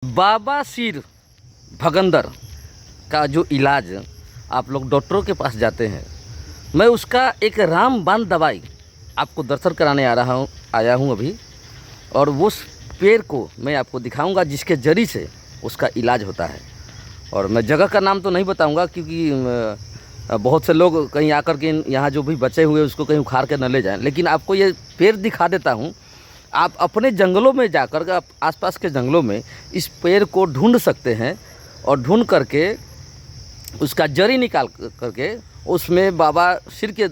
बाबा सिर भगंदर का जो इलाज आप लोग डॉक्टरों के पास जाते हैं, मैं उसका एक रामबाण दवाई आपको दर्शन कराने आया हूँ अभी। और उस पेड़ को मैं आपको दिखाऊंगा जिसके जरी से उसका इलाज होता है। और मैं जगह का नाम तो नहीं बताऊंगा क्योंकि बहुत से लोग कहीं आकर के यहाँ जो भी बचे हुए उसको कहीं उखाड़ के न ले जाएं, लेकिन आपको ये पेड़ दिखा देता हूँ। आप अपने जंगलों में जाकर के, आप आसपास के जंगलों में इस पेड़ को ढूंढ सकते हैं और ढूंढ करके उसका जड़ी निकाल करके उसमें बाबा सिर के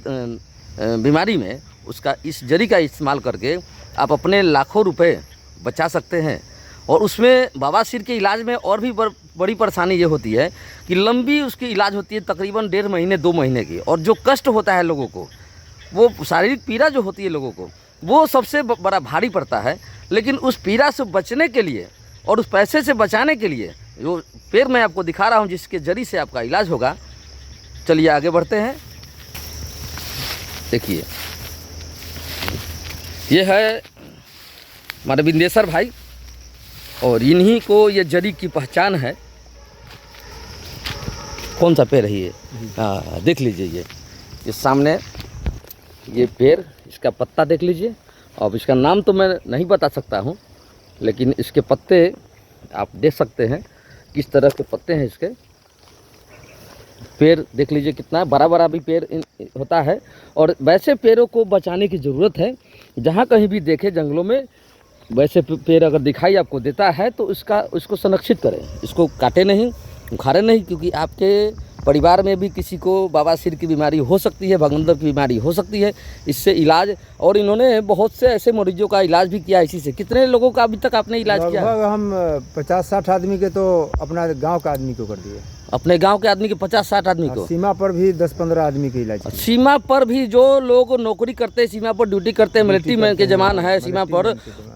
बीमारी में उसका इस जड़ी का इस्तेमाल करके आप अपने लाखों रुपए बचा सकते हैं। और उसमें बाबा सिर के इलाज में और भी बड़ी परेशानी ये होती है कि लंबी उसकी इलाज होती है, तकरीबन 1.5 महीने 2 महीने की। और जो कष्ट होता है लोगों को, वो शारीरिक पीड़ा जो होती है लोगों को, वो सबसे बड़ा भारी पड़ता है। लेकिन उस पीड़ा से बचने के लिए और उस पैसे से बचाने के लिए जो पेड़ मैं आपको दिखा रहा हूँ जिसके जड़ी से आपका इलाज होगा, चलिए आगे बढ़ते हैं। देखिए, ये है हमारे बिंदेश्वर भाई और इन्हीं को ये जड़ी की पहचान है। कौन सा पेड़ है ये? हाँ, देख लीजिए, ये सामने ये पेड़, इसका पत्ता देख लीजिए। अब इसका नाम तो मैं नहीं बता सकता हूँ, लेकिन इसके पत्ते आप देख सकते हैं किस तरह के पत्ते हैं इसके। पेड़ देख लीजिए कितना बड़ा बड़ा भी पेड़ होता है। और वैसे पेड़ों को बचाने की ज़रूरत है। जहाँ कहीं भी देखे जंगलों में वैसे पेड़ अगर दिखाई आपको देता है तो उसको संरक्षित करें, इसको काटे नहीं, उखाड़े नहीं, क्योंकि आपके परिवार में भी किसी को बाबा सिर की बीमारी हो सकती है, भगंदर की बीमारी हो सकती है। इससे इलाज, और इन्होंने बहुत से ऐसे मरीजों का इलाज भी किया इसी से। कितने लोगों का अभी तक आपने इलाज किया? लगभग हम 50-60 आदमी के तो अपना गांव का आदमी को कर दिए। अपने गांव के आदमी के 50-60 आदमी को? सीमा पर भी 10-15 आदमी के इलाज। सीमा पर भी जो लोग नौकरी करते हैं, सीमा पर ड्यूटी करते हैं, मिलिट्री मैन के जवान है सीमा पर,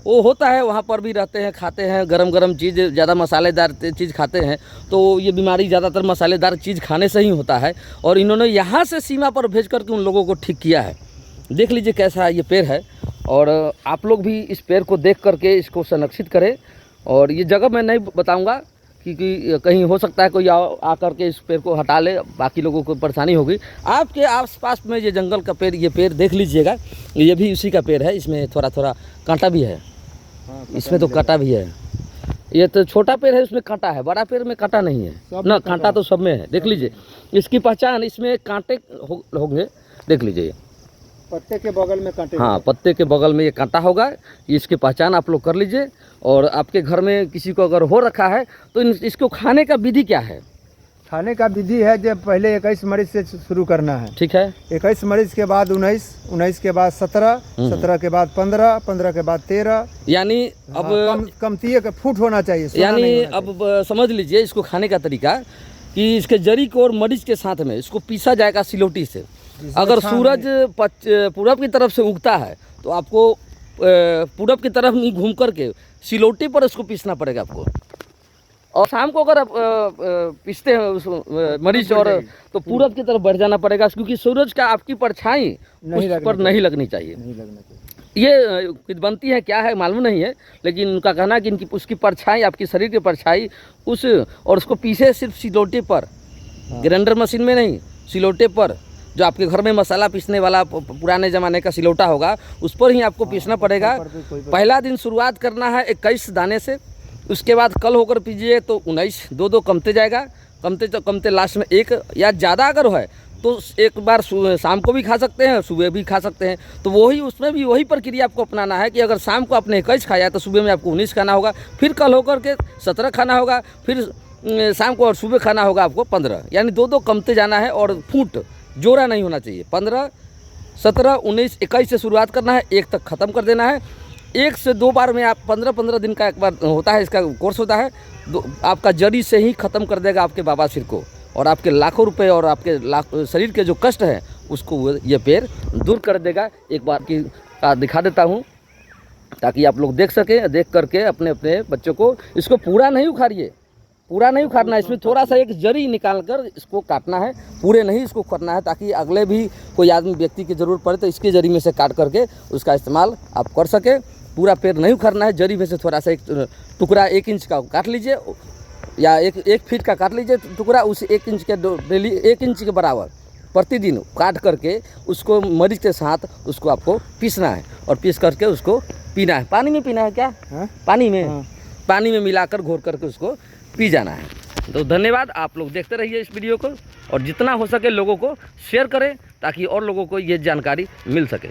वो होता है, वहाँ पर भी रहते हैं, खाते हैं गरम गरम चीज़, ज़्यादा मसालेदार चीज़ खाते हैं, तो ये बीमारी ज़्यादातर मसालेदार चीज़ खाने से ही होता है। और इन्होंने यहाँ से सीमा पर भेज करके उन लोगों को ठीक किया है। देख लीजिए कैसा ये पेड़ है। और आप लोग भी इस पेड़ को देख करके इसको संरक्षित करें। और ये जगह मैं नहीं बताऊँगा क्योंकि कहीं हो सकता है कोई आकर के इस पेड़ को हटा ले, बाकी लोगों को परेशानी होगी। आपके आसपास में ये जंगल का पेड़, ये पेड़ देख लीजिएगा, ये भी उसी का पेड़ है। इसमें थोड़ा थोड़ा कांटा भी है। इसमें तो कांटा भी है। ये तो छोटा पेड़ है, उसमें कांटा है, बड़ा पेड़ में कांटा नहीं है ना, कांटा तो सब में है। देख लीजिए इसकी पहचान, इसमें कांटे होंगे, देख लीजिए पत्ते के बगल में कांटे। हाँ, पत्ते के बगल में ये कांटा होगा। इसकी पहचान आप लोग कर लीजिए। और आपके घर में किसी को अगर हो रखा है तो इसको खाने का विधि क्या है? खाने का विधि है जब पहले 21 मरीज से शुरू करना है। ठीक है। 21 मरीज के बाद 19 के बाद 17 के बाद 15 के बाद 13, यानी अब कमती फूट होना चाहिए। यानी अब समझ लीजिए इसको खाने का तरीका कि इसके जड़ी को और मरीच के साथ में इसको पीसा जाएगा सिलौटी से। अगर सूरज पूरब की तरफ से उगता है तो आपको पूरब की तरफ नहीं घूम करके सिलौटी पर इसको पीसना पड़ेगा आपको। और शाम को अगर आप पीसते हैं उस मरीच और, तो पूरब की तरफ बढ़ जाना पड़ेगा, क्योंकि सूरज का आपकी परछाई उस पर नहीं लगनी चाहिए। ये किदबंती है क्या है मालूम नहीं है, लेकिन उनका कहना है कि उसकी परछाई, आपकी शरीर की परछाई उस, और उसको पीसे सिर्फ सिलौटे पर, ग्राइंडर मशीन में नहीं, सिलौटे पर। जो आपके घर में मसाला पीसने वाला पुराने ज़माने का सिलौटा होगा, उस पर ही आपको पीसना पड़ेगा। पहला दिन शुरुआत करना है 21 दाने से, उसके बाद कल होकर पीजिए तो 19, 2 कमते जाएगा, कमते लास्ट में 1 या ज़्यादा अगर है तो एक बार शाम को भी खा सकते हैं, सुबह भी खा सकते हैं। तो वही, उसमें भी वही प्रक्रिया आपको अपनाना है कि अगर शाम को आपने 21 खाया तो सुबह में आपको 19 खाना होगा, फिर कल होकर के 17 खाना होगा, फिर शाम को और सुबह खाना होगा आपको 15, यानी 2 कमते जाना है। और फूट जोड़ा नहीं होना चाहिए। 15, 17, 19, 21 से शुरुआत करना है, 1 तक ख़त्म कर देना है। 1 से 2 बार में आप 15-15 दिन का एक बार होता है, इसका कोर्स होता है। आपका जड़ी से ही ख़त्म कर देगा आपके बाबा सिर को, और आपके लाखों रुपए और आपके शरीर के जो कष्ट हैं उसको ये पेड़ दूर कर देगा। एक बार की दिखा देता हूँ ताकि आप लोग देख सकें, देख करके अपने अपने बच्चों को, इसको पूरा नहीं उखाड़िए, पूरा नहीं उखाड़ना है, इसमें थोड़ा सा एक जड़ी निकाल कर इसको काटना है, पूरे नहीं इसको करना है, ताकि अगले भी कोई आदमी व्यक्ति की ज़रूरत पड़े तो इसके जड़ी में से काट करके उसका इस्तेमाल आप कर सके। पूरा पेड़ नहीं उखाड़ना है, जड़ी में से थोड़ा सा एक टुकड़ा 1 इंच का काट लीजिए, या 1 फीट का काट लीजिए टुकड़ा, उस 1 इंच के डेली 1 इंच के बराबर प्रतिदिन काट करके उसको मरीच के साथ उसको आपको पीसना है, और पीस करके उसको पीना है। पानी में पीना है क्या? हाँ? पानी में, हाँ। पानी में मिलाकर घोर करके उसको पी जाना है। तो धन्यवाद, आप लोग देखते रहिए इस वीडियो को, और जितना हो सके लोगों को शेयर करें ताकि और लोगों को ये जानकारी मिल सके।